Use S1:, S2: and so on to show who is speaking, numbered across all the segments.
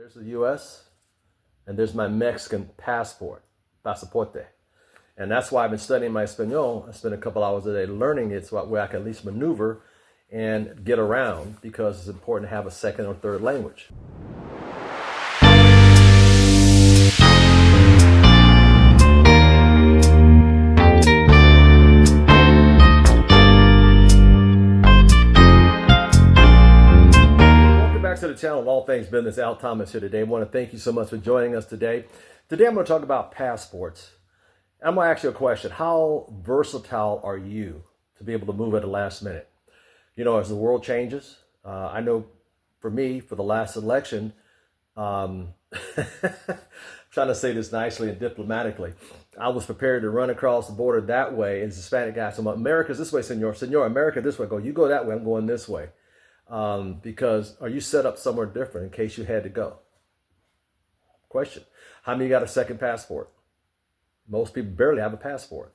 S1: There's the U.S. and there's my Mexican passport, pasaporte. And that's why I've been studying my Espanol. I spend a couple hours a day learning it so where I can at least maneuver and get around, because it's important to have a second or third language. To the channel, All Things Business. Al Thomas here today. I want to thank you so much for joining us today. Today I'm going to talk about passports. I'm going to ask you a question. How versatile are you to be able to move at the last minute? You know, as the world changes, I know for me, for the last election, I'm trying to say this nicely and diplomatically, I was prepared to run across the border that way. And Hispanic guy said, America's this way, senor. Senor, America this way. Go, you go that way, I'm going this way. Because are you set up somewhere different in case you had to go? Question. How many got a second passport? Most people barely have a passport.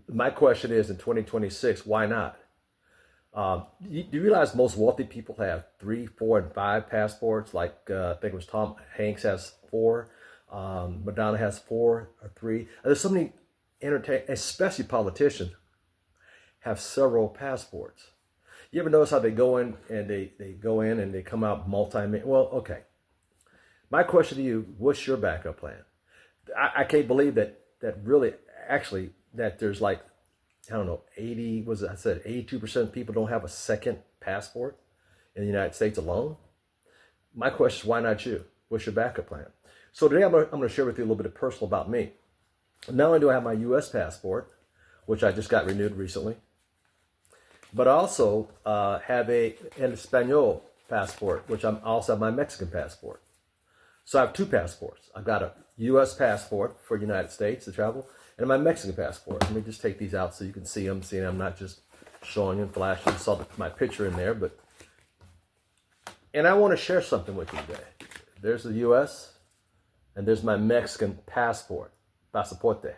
S1: My question is, in 2026, why not? Do you realize most wealthy people have 3, 4, and 5 passports? Like I think it was Tom Hanks has 4. Madonna has 4 or 3. There's so many especially politicians, have several passports. You ever notice how they go in and they go in and they come out Well, okay. My question to you, what's your backup plan? I can't believe that really, actually, that there's like, I don't know, 82% of people don't have a second passport in the United States alone. My question is, why not you? What's your backup plan? So today I'm going to share with you a little bit of personal about me. Not only do I have my U.S. passport, which I just got renewed recently, but I also have an Espanol passport, which I'm also have my Mexican passport. So I have 2 passports. I've got a U.S. passport for the United States to travel, and my Mexican passport. Let me just take these out so you can see them. See, I'm not just showing you and flashing. You saw my picture in there, and I want to share something with you today. There's the U.S. and there's my Mexican passport, pasaporte.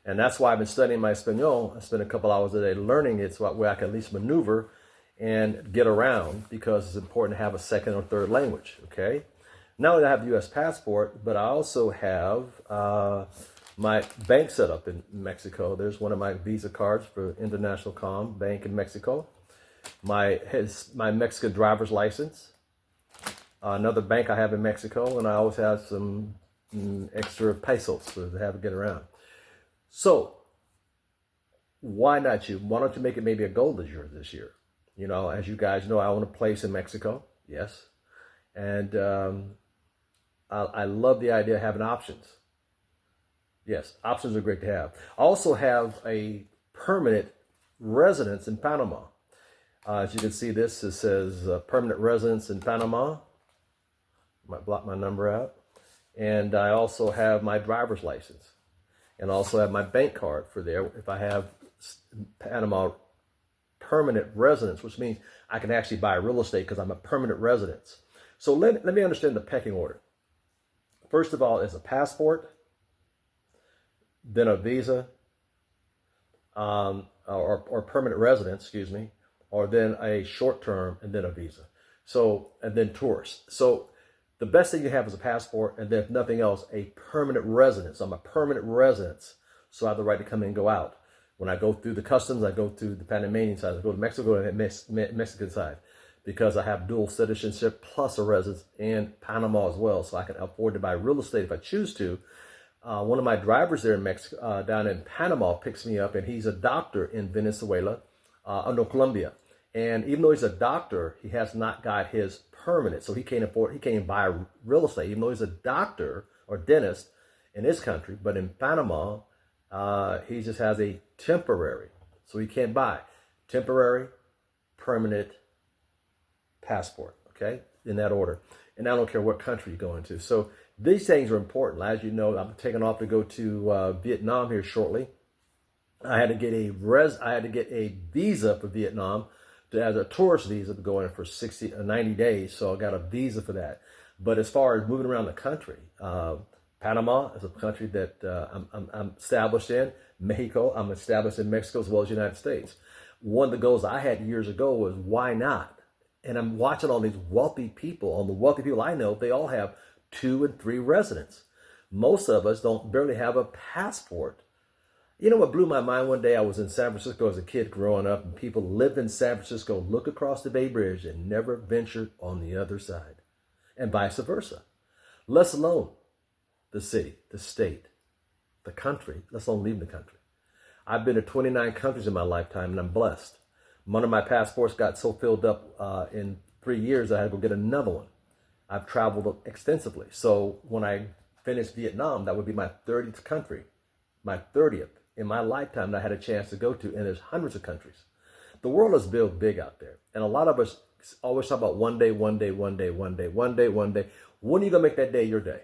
S1: And that's why I've been studying my Espanol. I spend a couple hours a day learning it so where I can at least maneuver and get around, because it's important to have a second or third language, okay? Not only do I have the U.S. passport, but I also have my bank set up in Mexico. There's one of my Visa cards for International Bank in Mexico. My Mexican driver's license. Another bank I have in Mexico, and I always have some extra pesos to have to get around. So, why not you? Why don't you make it maybe a goal this year? You know, as you guys know, I own a place in Mexico, yes. And I love the idea of having options. Yes, options are great to have. I also have a permanent residence in Panama. As you can see, it says permanent residence in Panama. Might block my number out. And I also have my driver's license. And also have my bank card for there if I have Panama permanent residence, which means I can actually buy real estate because I'm a permanent resident. So let me understand the pecking order. First of all, is a passport, then a visa, or permanent residence, excuse me, or then a short term, and then a visa. So, and then tourist. So the best thing you have is a passport, and then if nothing else, a permanent residence. I'm a permanent resident, so I have the right to come in and go out. When I go through the customs, I go through the Panamanian side, I go to Mexico and Mexican side, because I have dual citizenship plus a residence in Panama as well, so I can afford to buy real estate if I choose to. One of my drivers there in Mexico, down in Panama, picks me up, and he's a doctor in Venezuela, Colombia. And even though he's a doctor, he has not got his permanent, so he can't buy real estate, even though he's a doctor or dentist in his country. But in Panama, he just has a temporary, so he can't buy temporary, permanent passport, okay, in that order. And I don't care what country you go into. So these things are important. As you know, I'm taking off to go to Vietnam here shortly. I had to get a visa for Vietnam, as a tourist visa, to go in for 90 days. So I got a visa for that. But as far as moving around the country, Panama is a country that I'm established in. Mexico, I'm established in Mexico as well as the United States. One of the goals I had years ago was, why not And I'm watching all these wealthy people, all the wealthy people I know, they all have 2 and 3 residents. Most of us don't barely have a passport. You know what blew my mind one day? I was in San Francisco as a kid growing up, and people lived in San Francisco, look across the Bay Bridge, and never ventured on the other side, and vice versa. Let alone the city, the state, the country, let alone leaving the country. I've been to 29 countries in my lifetime, and I'm blessed. One of my passports got so filled up in 3 years, I had to go get another one. I've traveled extensively. So when I finish Vietnam, that would be my 30th country, my 30th in my lifetime that I had a chance to go to, and there's hundreds of countries. The world is built big out there, and a lot of us always talk about one day, one day, one day, one day, one day, one day. When are you gonna make that day your day?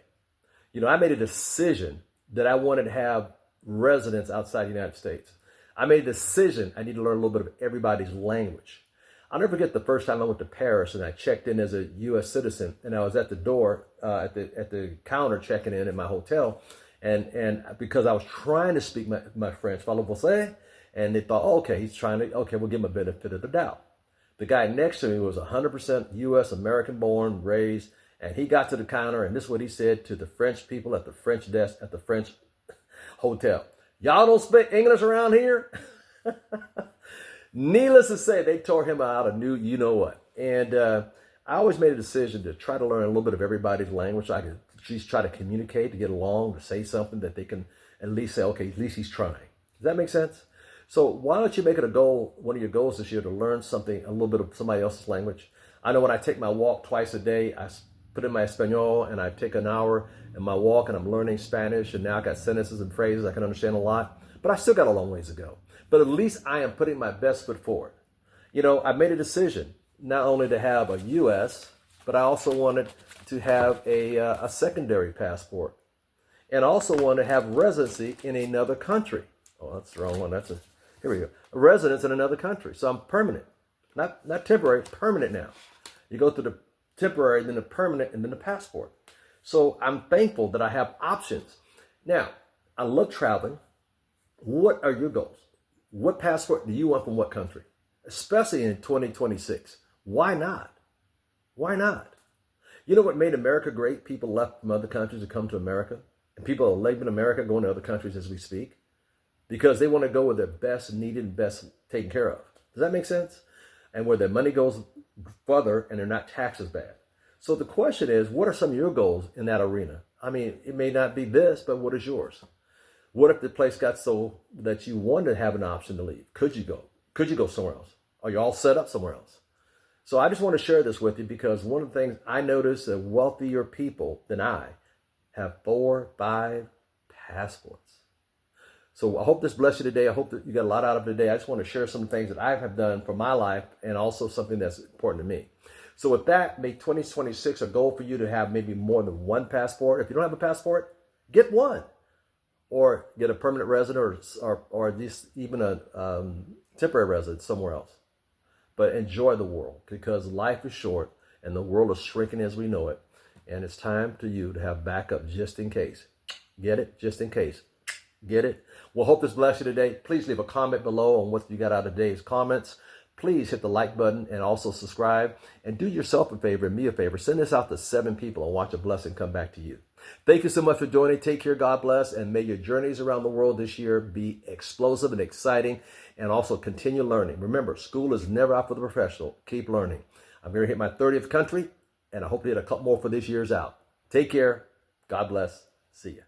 S1: You know, I made a decision that I wanted to have residents outside the United States. I made a decision I need to learn a little bit of everybody's language. I'll never forget the first time I went to Paris and I checked in as a U.S. citizen, and I was at the door, at the counter checking in my hotel, and because I was trying to speak my French, parlez français, and they thought, oh, okay, okay, we'll give him a benefit of the doubt. The guy next to me was 100% U.S. American born, raised, and he got to the counter, and this is what he said to the French people at the French desk at the French hotel. Y'all don't speak English around here? Needless to say, they tore him out of new you know what. And I always made a decision to try to learn a little bit of everybody's language so I could at least try to communicate, to get along, to say something that they can at least say, okay, at least he's trying. Does that make sense? So why don't you make it a goal, one of your goals this year, to learn something, a little bit of somebody else's language? I know when I take my walk twice a day, I put in my Espanol and I take an hour in my walk and I'm learning Spanish, and now I got sentences and phrases I can understand a lot, but I still got a long ways to go. But at least I am putting my best foot forward. You know, I made a decision not only to have a U.S., but I also wanted to have a secondary passport, and also want to have residency in another country. Oh, that's the wrong one. Here we go. A residence in another country. So I'm permanent, not temporary, permanent now. You go through the temporary, then the permanent, and then the passport. So I'm thankful that I have options. Now, I love traveling. What are your goals? What passport do you want from what country? Especially in 2026. Why not? Why not? You know what made America great? People left from other countries to come to America. And people are leaving America, going to other countries as we speak, because they want to go where they're best needed and best taken care of. Does that make sense? And where their money goes further and they're not taxed as bad. So the question is, what are some of your goals in that arena? I mean, it may not be this, but what is yours? What if the place got so that you wanted to have an option to leave? Could you go? Could you go somewhere else? Are you all set up somewhere else? So I just want to share this with you, because one of the things I noticed that wealthier people than I have 4, 5 passports. So I hope this blessed you today. I hope that you got a lot out of it today. I just want to share some things that I have done for my life, and also something that's important to me. So with that, make 2026 a goal for you to have maybe more than one passport. If you don't have a passport, get one. Or get a permanent resident, or at least even a temporary resident somewhere else. But enjoy the world, because life is short and the world is shrinking as we know it. And it's time for you to have backup just in case. Get it? Just in case. Get it? Well, hope this blessed you today. Please leave a comment below on what you got out of today's comments. Please hit the like button and also subscribe. And do yourself a favor and me a favor. Send this out to 7 people and watch a blessing come back to you. Thank you so much for joining. Take care. God bless. And may your journeys around the world this year be explosive and exciting. And also continue learning. Remember, school is never out for the professional. Keep learning. I'm going to hit my 30th country, and I hope to hit a couple more for this year's out. Take care. God bless. See ya.